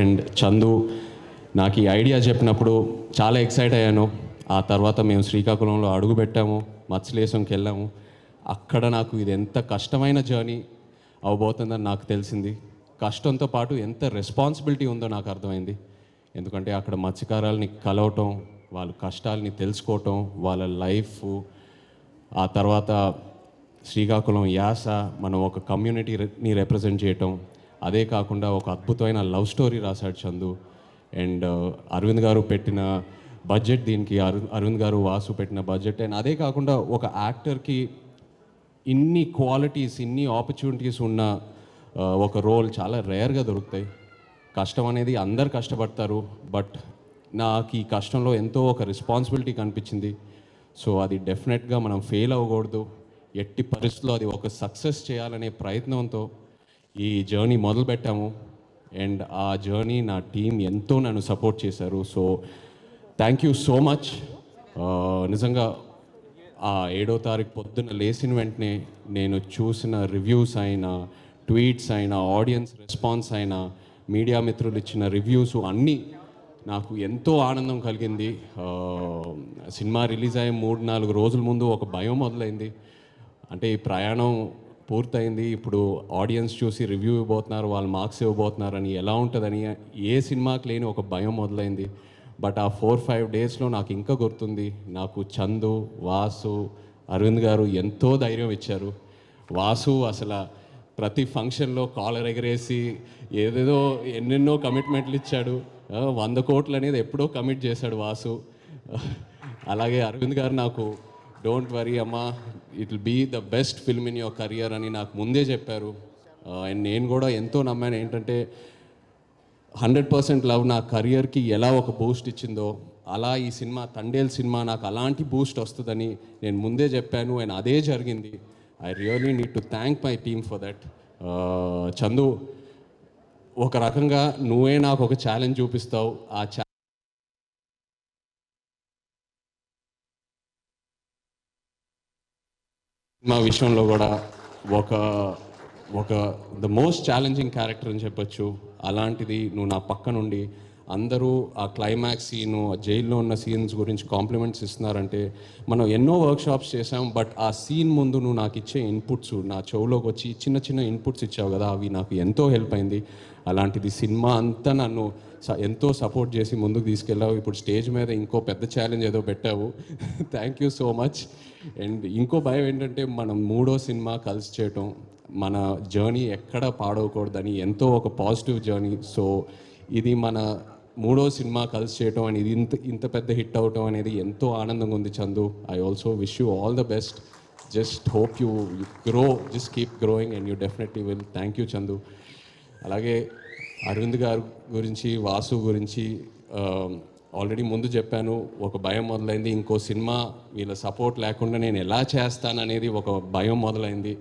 And Chandu నాకు ఈ idea చెప్పినప్పుడు చాలా ఎక్సైట్ అయ్యాను. ఆ తర్వాత మేము శ్రీకాకుళంలో అడుగు పెట్టాము, మత్స్యలేశంకి వెళ్ళాము. అక్కడ నాకు ఇది ఎంత కష్టమైన జర్నీ అవబోతుందని నాకు తెలిసింది. కష్టంతో పాటు ఎంత రెస్పాన్సిబిలిటీ ఉందో నాకు అర్థమైంది. ఎందుకంటే అక్కడ మత్స్యకారులని కలవటం, వాళ్ళ కష్టాలని తెలుసుకోవటం, వాళ్ళ లైఫ్, ఆ తర్వాత శ్రీకాకుళం యాస, మనం ఒక కమ్యూనిటీని రిప్రజెంట్ చేయటం, అదే కాకుండా ఒక అద్భుతమైన లవ్ స్టోరీ రాశాడు చందు. అండ్ అరవింద్ గారు పెట్టిన బడ్జెట్ దీనికి, అరవింద్ గారు వాసు పెట్టిన బడ్జెట్. అండ్ అదే కాకుండా ఒక యాక్టర్కి ఇన్ని క్వాలిటీస్, ఇన్ని ఆపర్చునిటీస్ ఉన్న ఒక రోల్ చాలా రేర్గా దొరుకుతాయి. కష్టం అనేది అందరు కష్టపడతారు, బట్ నాకు ఈ కష్టంలో ఎంతో ఒక రెస్పాన్సిబిలిటీ కనిపించింది. సో అది డెఫినెట్గా మనం ఫెయిల్ అవ్వకూడదు, ఎట్టి పరిస్థితుల్లో అది ఒక సక్సెస్ చేయాలనే ప్రయత్నంతో ఈ జర్నీ మొదలుపెట్టాము. అండ్ ఆ జర్నీ నా టీం ఎంతో నన్ను సపోర్ట్ చేశారు. So thank you so much. నిజంగా ఆ 7వ తారీఖు పొద్దున్న లేచిన వెంటనే నేను చూసిన రివ్యూస్ అయినా, ట్వీట్స్ అయినా, ఆడియన్స్ రెస్పాన్స్ అయినా, మీడియా మిత్రులు ఇచ్చిన రివ్యూస్ అన్నీ నాకు ఎంతో ఆనందం కలిగింది. సినిమా రిలీజ్ అయ్యే 3-4 రోజుల ముందు ఒక భయం మొదలైంది. అంటే ఈ ప్రయాణం పూర్తయింది, ఇప్పుడు ఆడియన్స్ చూసి రివ్యూ ఇవ్వబోతున్నారు, వాళ్ళు మార్క్స్ ఇవ్వబోతున్నారని, ఎలా ఉంటుందని ఏ సినిమాకి లేని ఒక భయం మొదలైంది. బట్ ఆ 4-5 డేస్లో నాకు ఇంకా గుర్తుంది, నాకు చందు, వాసు, అరవింద్ గారు ఎంతో ధైర్యం ఇచ్చారు. వాసు అసలు ప్రతి ఫంక్షన్లో కాలర్ ఎగరేసి ఏదేదో ఎన్నెన్నో కమిట్మెంట్లు ఇచ్చాడు. 100 కోట్లు అనేది ఎప్పుడో కమిట్ చేశాడు వాసు. అలాగే అరవింద్ గారు నాకు డోంట్ వరీ అమ్మా, it will be the best film in your career అని నాకు ముందే చెప్పారు. అండ్ నేను కూడా ఎంతో నమ్మాను. ఏంటంటే 100% లవ్ నా కెరియర్కి ఎలా ఒక బూస్ట్ ఇచ్చిందో, అలా ఈ సినిమా తండేల్ సినిమా నాకు అలాంటి బూస్ట్ వస్తుందని నేను ముందే చెప్పాను. అండ్ అదే జరిగింది. I really need to thank my team for that. Chandu, ఒక రకంగా నువ్వే నాకు ఒక ఛాలెంజ్ చూపిస్తావు. ఆ సినిమా విషయంలో కూడా ఒక ఒక ద మోస్ట్ ఛాలెంజింగ్ క్యారెక్టర్ అని చెప్పొచ్చు. అలాంటిది నువ్వు నా పక్క నుండి అందరూ ఆ క్లైమాక్స్ సీను, జైల్లో ఉన్న సీన్స్ గురించి కాంప్లిమెంట్స్ ఇస్తున్నారంటే, మనం ఎన్నో వర్క్షాప్స్ చేసాం, బట్ ఆ సీన్ ముందు నువ్వు నాకు ఇచ్చే ఇన్పుట్స్, నా చెవులోకి వచ్చి చిన్న చిన్న ఇన్పుట్స్ ఇచ్చావు కదా, అవి నాకు ఎంతో హెల్ప్ అయింది. అలాంటిది సినిమా అంతా నన్ను ఎంతో సపోర్ట్ చేసి ముందుకు తీసుకెళ్ళావు. ఇప్పుడు స్టేజ్ మీద ఇంకో పెద్ద ఛాలెంజ్ ఏదో పెట్టావు. Thank you so much. And ఇంకో భయం ఏంటంటే, మనం 3వ సినిమా కలిసి చేయటం, మన జర్నీ ఎక్కడ పాడవకూడదని ఎంతో ఒక పాజిటివ్ జర్నీ. సో ఇది మన 3వ సినిమా కలిసి చేయటం అనేది ఇంత ఇంత పెద్ద హిట్ అవటం అనేది ఎంతో ఆనందంగా ఉంది Chandu. I also wish you all the best. Just hope you grow, just keep growing and you definitely will. Thank you Chandu. అలాగే అరవింద్ గారు గురించి, వాసు గురించి ఆల్రెడీ ముందు చెప్పాను. ఒక భయం మొదలైంది, ఇంకో సినిమా వీళ్ళ సపోర్ట్ లేకుండా నేను ఎలా చేస్తాననేది ఒక భయం మొదలైంది.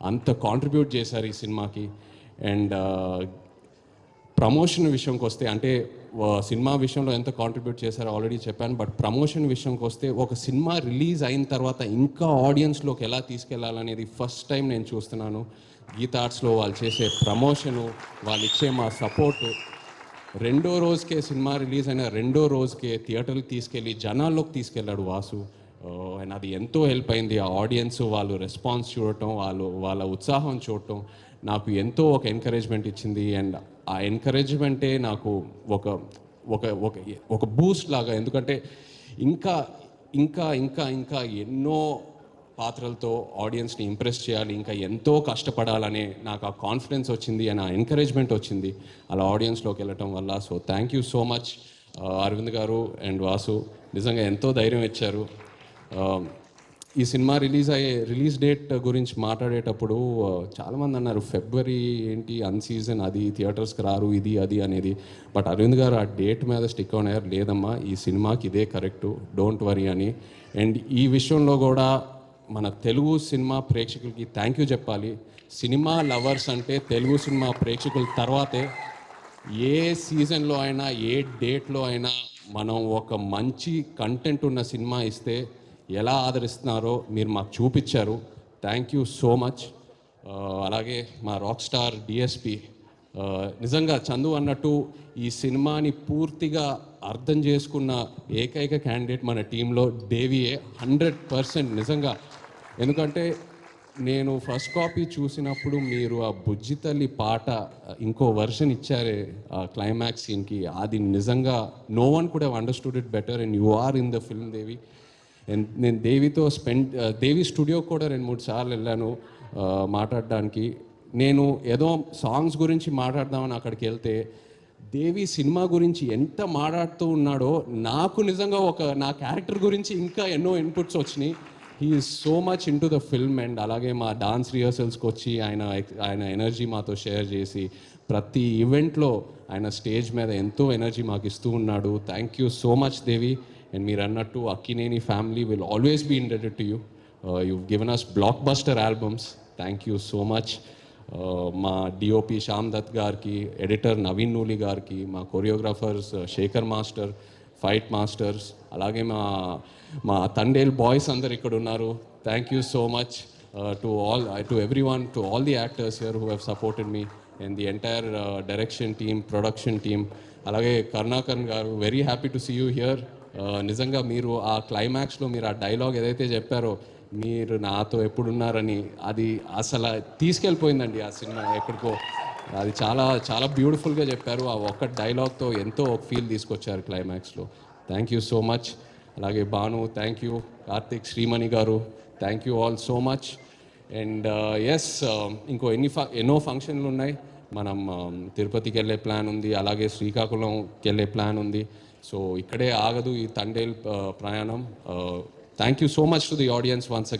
అంత కాంట్రిబ్యూట్ చేశారు ఈ సినిమాకి. అండ్ ప్రమోషన్ విషయంకి వస్తే, అంటే సినిమా విషయంలో ఎంత కాంట్రిబ్యూట్ చేశారో ఆల్రెడీ చెప్పాను, బట్ ప్రమోషన్ విషయంకి వస్తే ఒక సినిమా రిలీజ్ అయిన తర్వాత ఇంకా ఆడియన్స్లోకి ఎలా తీసుకెళ్లాలనేది ఫస్ట్ టైం నేను చూస్తున్నాను. గీతా ఆర్ట్స్లో వాళ్ళు చేసే ప్రమోషను, వాళ్ళు ఇచ్చే మా సపోర్టు, 2వ రోజుకే సినిమా రిలీజ్ అయిన 2వ రోజుకే థియేటర్కి తీసుకెళ్ళి జనాల్లోకి తీసుకెళ్ళాడు వాసు. అండ్ అది ఎంతో హెల్ప్ అయింది. ఆ ఆడియన్స్ వాళ్ళు రెస్పాన్స్ చూడటం, వాళ్ళ ఉత్సాహం చూడటం నాకు ఎంతో ఒక ఎంకరేజ్మెంట్ ఇచ్చింది. అండ్ ఆ ఎంకరేజ్మెంటే నాకు ఒక ఒక ఒక ఒక బూస్ట్ లాగా. ఎందుకంటే ఇంకా ఇంకా ఇంకా ఇంకా ఎన్నో పాత్రలతో ఆడియన్స్ని ఇంప్రెస్ చేయాలి, ఇంకా ఎంతో కష్టపడాలనే నాకు ఆ కాన్ఫిడెన్స్ వచ్చింది, అండ్ ఆ ఎంకరేజ్మెంట్ వచ్చింది అలా ఆడియన్స్లోకి వెళ్ళటం వల్ల. So thank you so much Aravind garu and Vasu, నిజంగా ఎంతో ధైర్యం ఇచ్చారు. ఈ సినిమా రిలీజ్ డేట్ గురించి మాట్లాడేటప్పుడు చాలామంది అన్నారు, ఫిబ్రవరి ఏంటి అన్సీజన్, అది థియేటర్స్కి రారు, ఇది అది అనేది. బట్ అరవింద్ గారు ఆ డేట్ మీద స్టిక్ ఆన్ అయ్యారు, లేదమ్మా ఈ సినిమాకి ఇదే కరెక్టు, డోంట్ వరీ అని. అండ్ ఈ విషయంలో కూడా మన తెలుగు సినిమా ప్రేక్షకులకి థ్యాంక్ యూ చెప్పాలి. సినిమా లవర్స్ అంటే తెలుగు సినిమా ప్రేక్షకుల తర్వాతే. ఏ సీజన్లో అయినా, ఏ డేట్లో అయినా మనం ఒక మంచి కంటెంట్ ఉన్న సినిమా ఇస్తే ఎలా ఆదరిస్తున్నారో మీరు మాకు చూపించారు. Thank you so much. అలాగే మా రాక్ స్టార్ డిఎస్పి నిజంగా చందు అన్నట్టు ఈ సినిమాని పూర్తిగా అర్థం చేసుకున్న ఏకైక క్యాండిడేట్ మన టీంలో దేవియే 100%. నిజంగా, ఎందుకంటే నేను ఫస్ట్ కాపీ చూసినప్పుడు మీరు ఆ బుజ్జి తల్లి పాట ఇంకో వర్షన్ ఇచ్చారే ఆ క్లైమాక్స్ సీన్కి, అది నిజంగా no one could have understood it better and you are in the film Devi. And నేను దేవితో దేవి స్టూడియో కూడా 2-3 సార్లు వెళ్ళాను మాట్లాడడానికి. నేను ఏదో సాంగ్స్ గురించి మాట్లాడదామని అక్కడికి వెళ్తే దేవి సినిమా గురించి ఎంత మాట్లాడుతూ ఉన్నాడో నాకు నిజంగా నా క్యారెక్టర్ గురించి ఇంకా ఎన్నో ఇన్పుట్స్ వచ్చినాయి. He is so much in to the film. And అలాగే మా డాన్స్ రిహర్సల్స్కి వచ్చి ఆయన ఎనర్జీ మాతో షేర్ చేసి ప్రతి ఈవెంట్లో ఆయన స్టేజ్ మీద ఎంతో ఎనర్జీ మాకు ఇస్తూ ఉన్నాడు. Thank you so much Devi. And మీరు అన్నట్టు Akkineni family will always be indebted to you. You given us blockbuster albums. Thank you so much. మా డిఓపి శ్యామ్ దత్ గారికి, ఎడిటర్ నవీన్ నూలి గారికి, మా choreographers Shekhar master, fight masters, అలాగే మా తండేల్ బాయ్స్ అందరు ఇక్కడ ఉన్నారు. Thank you so much to everyone, to all the actors here who have supported me and the entire direction team, production team. అలాగే కరుణాకరణ్ గారు, very happy to see you here. నిజంగా మీరు ఆ క్లైమాక్స్లో మీరు ఆ డైలాగ్ ఏదైతే చెప్పారో, మీరు నాతో ఎప్పుడున్నారని, అది అసలు తీసుకెళ్ళిపోయిందండి ఆ సినిమా ఎక్కడికో. అది చాలా చాలా బ్యూటిఫుల్గా చెప్పారు. ఆ ఒక్క డైలాగ్తో ఎంతో ఫీల్ తీసుకొచ్చారు క్లైమాక్స్లో. Thank you so much. అలాగే భాను, థ్యాంక్ యూ. కార్తిక్, శ్రీమణి గారు, thank you all so much. And yes, ఇంకో ఎన్నో ఫంక్షన్లు ఉన్నాయి. మనం తిరుపతికి వెళ్ళే ప్లాన్ ఉంది, అలాగే శ్రీకాకుళంకి వెళ్ళే ప్లాన్ ఉంది. సో ఇక్కడే ఆగదు ఈ తండేల్ ప్రయాణం. Thank you so much to the audience once again.